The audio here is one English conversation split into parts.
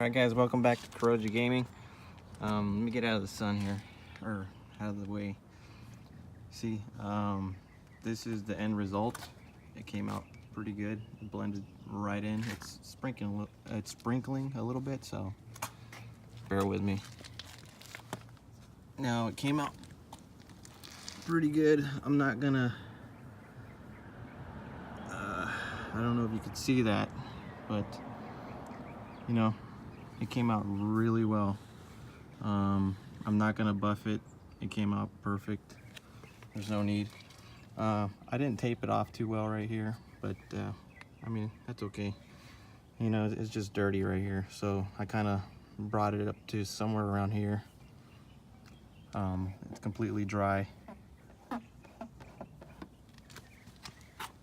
Alright guys, welcome back to Kuroji Gaming. Let me get out of the sun here, or out of the way. See, this is the end result. It came out pretty good. It blended right in. It's sprinkling a little bit, so bear with me. Now it came out pretty good. I'm not gonna I don't know if you could see that, but you know, it came out really well. I'm not gonna buff it. It came out perfect. There's no need. I didn't tape it off too well right here, but I mean, that's okay. You know, it's just dirty right here, so I kind of brought it up to somewhere around here. It's completely dry.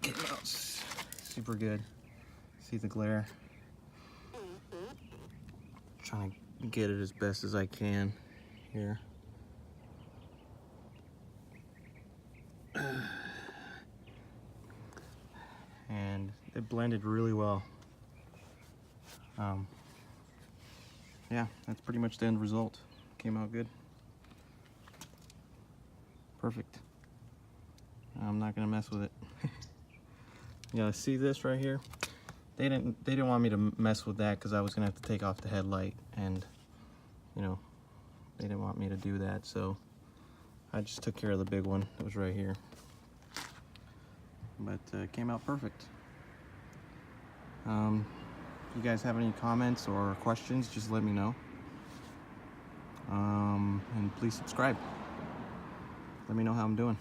It melts super good. See the glare? Trying to get it as best as I can here. And it blended really well. Yeah, that's pretty much the end result. Came out good. Perfect. I'm not gonna mess with it. Yeah, see this right here? They didn't want me to mess with that because I was gonna have to take off the headlight, and you know, they didn't want me to do that, so I just took care of the big one that was right here. But it came out perfect. If you guys have any comments or questions, just let me know. And please subscribe. Let me know how I'm doing.